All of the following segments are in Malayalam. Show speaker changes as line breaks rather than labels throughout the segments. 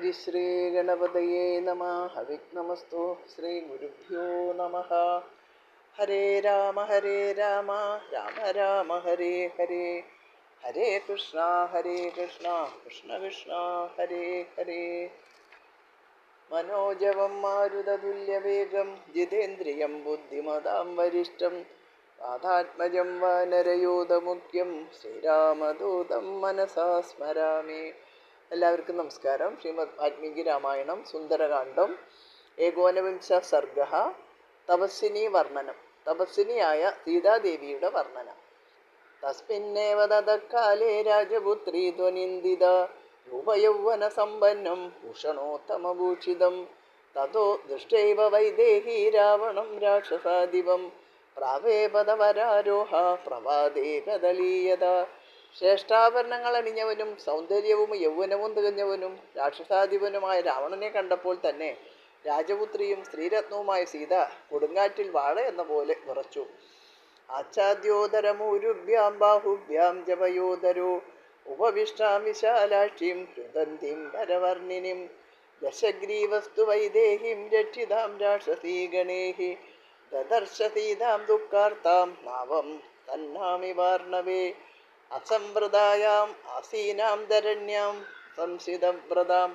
ഹരിശ്രീഗണപതയേ നമഃ. ഹവിഘ്നമസ്തു. ശ്രീ ഗുരുഭ്യോ നമഃ. ഹരേ രാമ രാമ രാമ ഹരേ ഹരേ, ഹരേ കൃഷ്ണ കൃഷ്ണ കൃഷ്ണ ഹരേ ഹരേ. മനോജവം മാരുതതുല്യവേഗം ജിതേന്ദ്രിയം ബുദ്ധിമതാം വരിഷ്ഠം വാതാത്മജം വാനരയൂഥമുഖ്യം ശ്രീരാമദൂതം മനസാ സ്മരാമി. എല്ലാവർക്കും നമസ്കാരം. ശ്രീമദ് വാൽമീകി രാമായണം സുന്ദരകാന്ഡം ഏകോനവിംശ സർഗ. തപസ്വിനി വർണ്ണനം. തപസ്വിനിയായ സീതാദേവിയുടെ വർണ്ണനം. തസ്മിന്നേവ തതഃകാലേ രാജപുത്രീ ത്വനിന്ദിത രൂപയൗവന സമ്പന്നം ഭൂഷണോത്തമഭൂഷിതം തതോ ദൃഷ്ടൈവ വൈദേഹി രാവണം രാക്ഷസാധിപം പ്രാവേപദവരാരോഹ പ്രവാദേ കദലീയത. ശ്രേഷ്ഠാഭരണങ്ങൾ അണിഞ്ഞവനും സൗന്ദര്യവും യൗവനവും തികഞ്ഞവനും രാക്ഷസാധിപനുമായ രാവണനെ കണ്ടപ്പോൾ തന്നെ രാജപുത്രിയും സ്ത്രീരത്നവുമായ സീത കൊടുങ്കാറ്റിൽ വാഴ എന്ന പോലെ വിറച്ചു. ആച്ഛാദ്യോദരമൂരുഭ്യാം ബാഹുഭ്യാം ജപയോദരോ ഉപവിഷ്ടാം വിശാലാക്ഷിം രുദന്തിം പരവർണിനിം ദശഗ്രീവസ്തു വൈദേഹിം രക്ഷിതാം രാക്ഷസീഗണേഹി ദദർശ സീതാം ദുഃഖാർത്താം നാവം തന്നാമിവാർണവേ അസംവൃതായാം ആസീനാം ധരണ്യാം സംസിതവ്രതാം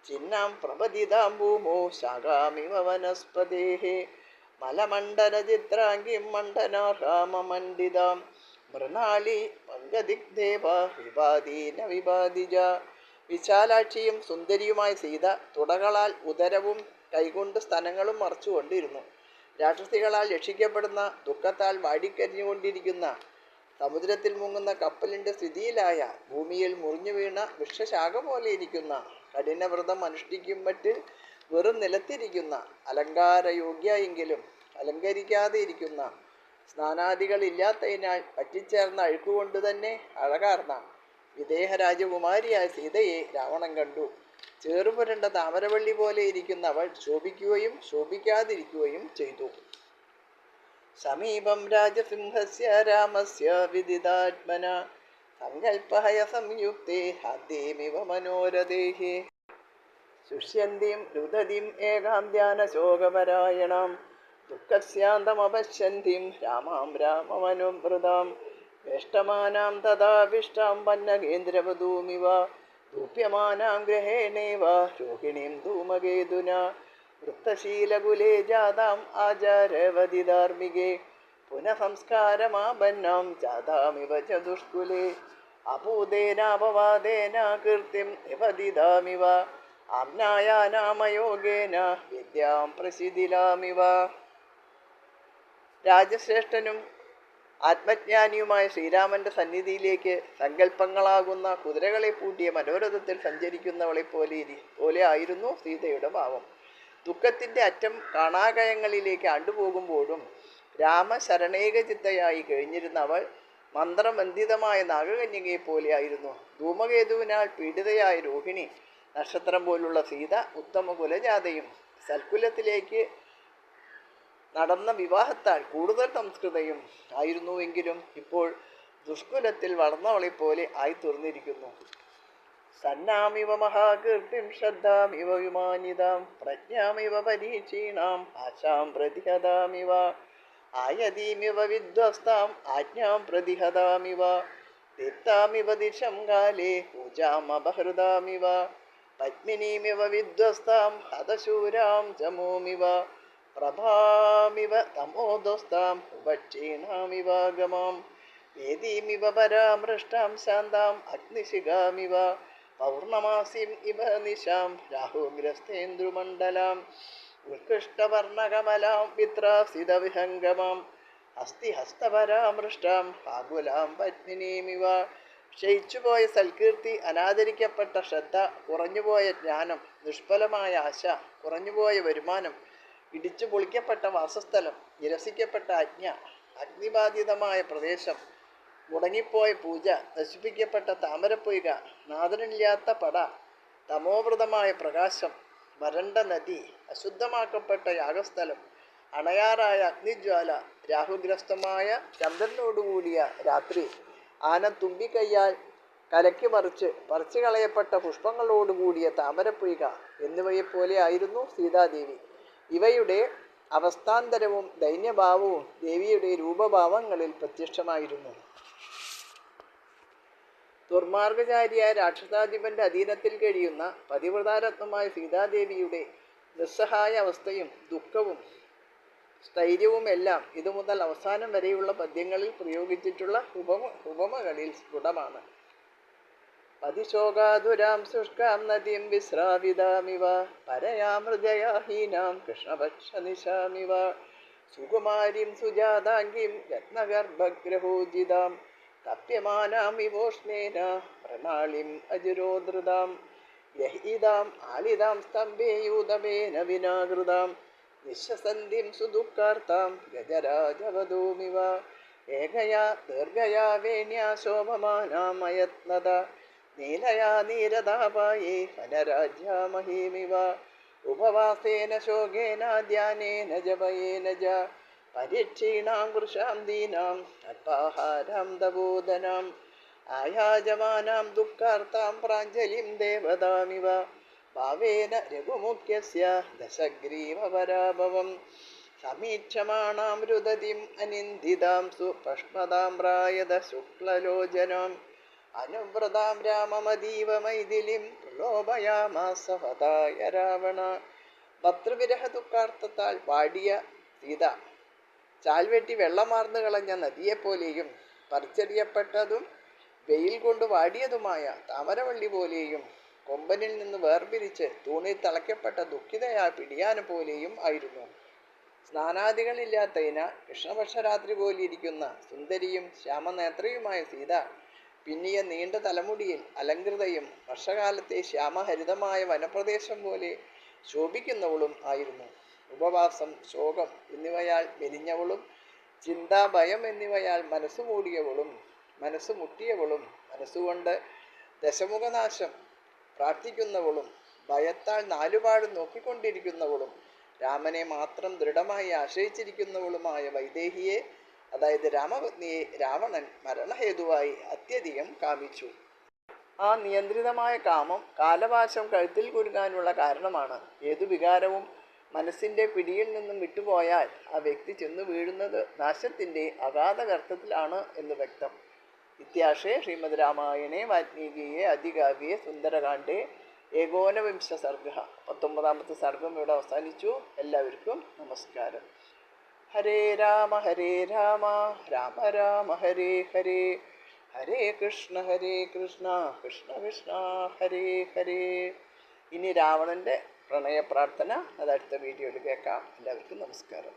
ചിന്നാം പ്രപതിതാം ഭൂമോ ശാഖാമിവ വനസ്പതേഃ മലമണ്ഡലചിത്രാംഗിം മണ്ഡനാർഹാമമണ്ഡിതാം മൃണാളി പങ്കദിഗ്ധേവ വിവാദീന വിവാദിജ. വിശാലാക്ഷിയും സുന്ദരിയുമായ സീത തുടകളാൽ ഉദരവും കൈകൊണ്ട് സ്തനങ്ങളും മറച്ചുകൊണ്ടിരുന്നു. രാക്ഷസികളാൽ രക്ഷിക്കപ്പെടുന്ന ദുഃഖത്താൽ വാടിക്കരിഞ്ഞുകൊണ്ടിരിക്കുന്ന സമുദ്രത്തിൽ മുങ്ങുന്ന കപ്പലിൻ്റെ സ്ഥിതിയിലായ ഭൂമിയിൽ മുറിഞ്ഞു വീണ വൃക്ഷശാഖ പോലെ ഇരിക്കുന്ന കഠിനവ്രതം അനുഷ്ഠിക്കും മറ്റ് വെറും നിലത്തിരിക്കുന്ന അലങ്കാരയോഗ്യയെങ്കിലും അലങ്കരിക്കാതെ ഇരിക്കുന്ന സ്നാനാദികളില്ലാത്തതിനാൽ പറ്റിച്ചേർന്ന അഴുക്കുകൊണ്ട് തന്നെ അഴകാർന്ന വിദേഹരാജകുമാരിയായ സീതയെ രാവണൻ കണ്ടു. ചേറുപുരണ്ട താമരവള്ളി പോലെ ഇരിക്കുന്ന അവൾ ശോഭിക്കുകയും ശോഭിക്കാതിരിക്കുകയും ചെയ്തു. സമീപം രാജസിംഹസ്യ രാമസ്യ വിദിതാത്മന സങ്കൽപ്പഹയ സംയുക്തേ ഹാദ്യേമിവ മനോരഥേഃ ശുഷ്യന്തിം രുദതിം ഏകാം ധ്യാനശോകപരായണാം ദുഃഖസ്യാന്തമപശ്യന്തിം രാമാം രാമമനുവൃതാം വേഷ്ടമാനാം തഥാവിഷ്ടാം വന്നകേന്ദ്രവധൂമിവ ധൂപ്യമാനാം ഗ്രഹേണേവ രോഹിണീം ധൂമകേതുന വൃത്തശീലകുലേ ജാതാം ആചാരവതിധാർമ്മികേ പുനഃസംസ്കാരമാപന്നാം ജാതാമിവ ചതുഷ്കുലേ അഭൂതേനാപവാദേന കീർത്തിം നിപതിതാമിവ ആമ്നായാനാമയോഗേന വിദ്യാം പ്രസിദ്ധിലാമിവ. രാജശ്രേഷ്ഠനും ആത്മജ്ഞാനിയുമായ ശ്രീരാമന്റെ സന്നിധിയിലേക്ക് സങ്കല്പങ്ങളാകുന്ന കുതിരകളെ പൂട്ടിയ മനോരഥത്തിൽ സഞ്ചരിക്കുന്നവളെ പോലെ ആയിരുന്നു സീതയുടെ ഭാവം. ദുഃഖത്തിൻ്റെ അറ്റം കാണാകയങ്ങളിലേക്ക് ആണ്ടുപോകുമ്പോഴും രാമശരണേകചിത്തയായി കഴിഞ്ഞിരുന്ന അവൾ മന്ത്രബന്ധിതമായ നാഗകന്യകയെ പോലെയായിരുന്നു. ധൂമകേതുവിനാൽ പീഡിതയായ രോഹിണി നക്ഷത്രം പോലുള്ള സീത ഉത്തമ കുലജാതയും സൽക്കുലത്തിലേക്ക് നടന്ന വിവാഹത്താൽ കൂടുതൽ സംസ്കൃതയും ആയിരുന്നുവെങ്കിലും ഇപ്പോൾ ദുഷ്കുലത്തിൽ വളർന്നവളെപ്പോലെ ആയിത്തീർന്നിരിക്കുന്നു. സന്നാമിവ മഹാകീർത്തിം ശ്രദ്ധാമിവ വിമാനിതാം പ്രജ്ഞാമിവ പരീക്ഷീണാം ആശാം പ്രതിഹതാമിവ ആയതീമിവ വിധ്വസ്താം ആജ്ഞാം പ്രതിഹതാമിവ ദീപ്താമിവ ദിശം കാലേ പൂജാമപഹൃതാമിവ പത്മിനീമിവ വിധ്വസ്താം ഹതശൂരാം ചമോമിവ പ്രഭാമിവ തമോദസ്താം ഉപക്ഷീണാമിവാഗമാം വേദീമിവ പരാമൃഷ്ടാം ശാന്താം അഗ്നിശിഖാമിവ പൗർണമാസിം ഇവ നിശാം രാഹുഗ്രസ്തേന്ദ്രുമണ്ഡലാം ഉത്കൃഷ്ടവർണകമലാം വിത്രാസിതവിഹംഗമാം ഹസ്തിഹസ്തപരാമൃഷ്ടാം ആകുലാം പത്മിനീമിവ. ക്ഷയിച്ചുപോയ സൽകീർത്തി, അനാദരിക്കപ്പെട്ട ശ്രദ്ധ, കുറഞ്ഞുപോയ ജ്ഞാനം, നിഷ്ഫലമായ ആശ, കുറഞ്ഞുപോയ വരുമാനം, ഇടിച്ചു പൊളിക്കപ്പെട്ട വാസസ്ഥലം, നിരസിക്കപ്പെട്ട ആജ്ഞ, അഗ്നിബാധിതമായ പ്രദേശം, മുടങ്ങിപ്പോയ പൂജ, നശിപ്പിക്കപ്പെട്ട താമരപ്പൊയ്ക, നാദനില്ലാത്ത പട, തമോവൃതമായ പ്രകാശം, വരണ്ട നദി, അശുദ്ധമാക്കപ്പെട്ട യാഗസ്ഥലം, അണയാറായ അഗ്നിജ്വാല, രാഹുഗ്രസ്തമായ ചന്ദ്രനോടുകൂടിയ രാത്രി, ആന തുമ്പിക്കൈയാൽ കലക്കി പറിച്ചു കളയപ്പെട്ട പുഷ്പങ്ങളോടുകൂടിയ താമരപ്പൊയ്ക എന്നിവയെപ്പോലെ ആയിരുന്നു സീതാദേവി. ഇവയുടെ അവസ്ഥാന്തരവും ദൈന്യഭാവവും ദേവിയുടെ രൂപഭാവങ്ങളിൽ പ്രത്യക്ഷമായിരുന്നു. ദുർമാർഗചാരിയായ രാക്ഷസാധിപന്റെ അധീനത്തിൽ കഴിയുന്ന പതിവ്രതാരത്നമായ സീതാദേവിയുടെ നിസ്സഹായ അവസ്ഥയും ദുഃഖവും സ്ഥൈര്യവും എല്ലാം ഇതുമുതൽ അവസാനം വരെയുള്ള പദ്യങ്ങളിൽ പ്രയോഗിച്ചിട്ടുള്ള ഉപമകളിൽ സ്ഫുടമാണ്. അതിശോകാതുരാം ശുഷ്കാം നദീം വിശ്രാവിതാമിവ പരയാമൃജയാഹീനാം കൃഷ്ണപക്ഷനിശാമിവ സുകുമാരീം സുജാതാംഗീം രത്നഗർഭഗ്രഹോജിതാം തപ്യമാനാം വിവോഷ്ണേന പ്രണാളിം അജുരോധൃതാം യഹീതാം ആലിതാം സ്തംഭേയൂതമേന വിനാകൃതാം നിശ്വസന്ധിം സുദുഃഖാർത്താം ഗജരാജവധൂമിവ ഏകയാ ദീർഘയാ വേണ്യാ ശോഭമാനാമയത്നത നീലയാ നീരതാപായേ വനരാജ്യാമഹീമിവ ഉപവാസേന ശോകേന ധ്യാനേന ജപയേന ജ പരീക്ഷീണാം വൃഷാം ദീനാം അല്പാഹാരം തപോധനാം ആയാജമാനാം ദുഃഖാർത്താം പ്രാഞ്ജലിം ദേവതാമിവ ഭാവേന രഘുമുഖ്യസ്യ ദശഗ്രീവപരാഭവം സമീക്ഷമാണാം രുദതിം അനിന്ദിതാം സുപഷ്മതാം പ്രായത ശുക്ലലോചനാം അനുവ്രതാം രാമമതീവ മൈഥിലിം പ്രലോഭയാമാസ ഹതായ രാവണ. ഭർതൃവിരഹ ദുഃഖാർത്ഥത്താൽ പാടിയ സീത ചാൽവെട്ടി വെള്ളമാർന്നു കളഞ്ഞ നദിയെപ്പോലെയും പറിച്ചെറിയപ്പെട്ടതും വെയിൽ കൊണ്ട് വാടിയതുമായ താമരവള്ളി പോലെയും കൊമ്പനിൽ നിന്ന് വേർപിരിച്ച് തൂണിൽ തളയ്ക്കപ്പെട്ട ദുഃഖിതയായ പിടിയാന പോലെയും ആയിരുന്നു. സ്നാനാദികളില്ലാത്തതിന കൃഷ്ണപക്ഷരാത്രി പോലിരിക്കുന്ന സുന്ദരിയും ശ്യാമനേത്രയുമായ സീത പിന്നിയ നീണ്ട തലമുടിയിൽ അലങ്കൃതയും വർഷകാലത്തെ ശ്യാമഹരിതമായ വനപ്രദേശം പോലെ ശോഭിക്കുന്നവളും ആയിരുന്നു. ഉപവാസം, ശോകം എന്നിവയാൽ മെലിഞ്ഞവളും ചിന്ത, ഭയം എന്നിവയാൽ മനസ്സു മുട്ടിയവളും മനസ്സുകൊണ്ട് ദശമുഖനാശം പ്രാർത്ഥിക്കുന്നവളും ഭയത്താൽ നാലുപാടും നോക്കിക്കൊണ്ടിരിക്കുന്നവളും രാമനെ മാത്രം ദൃഢമായി ആശ്രയിച്ചിരിക്കുന്നവളുമായ വൈദേഹിയെ, അതായത് രാമപത്നിയെ, രാവണൻ മരണഹേതുവായി അത്യധികം കാമിച്ചു. ആ നിയന്ത്രിതമായ കാമം കാലപാശം കഴുത്തിൽ കുരുങ്ങാനുള്ള കാരണമാണ്. ഏതു വികാരവും മനസ്സിൻ്റെ പിടിയിൽ നിന്നും വിട്ടുപോയാൽ ആ വ്യക്തി ചെന്നു വീഴുന്നത് നാശത്തിൻ്റെ അഗാധഗർത്തത്തിലാണ് എന്ന് വ്യക്തം. ഇത്യാശേ ശ്രീമദ് രാമായണേ വാൽമീകിയെ അധികാവ്യേ സുന്ദരകാണ്ഡേ ഏകോനവിംശ സർഗഃ. 19ാമത്തെ സർഗം ഇവിടെ അവസാനിച്ചു. എല്ലാവർക്കും നമസ്കാരം. ഹരേ രാമ രാമ രാമ ഹരേ ഹരേ, ഹരേ കൃഷ്ണ കൃഷ്ണ കൃഷ്ണ ഹരേ ഹരേ. ഇനി രാവണൻ്റെ പ്രണയപ്രാർത്ഥന അത് അടുത്ത വീഡിയോയിൽ കേൾക്കാം. എല്ലാവർക്കും നമസ്കാരം.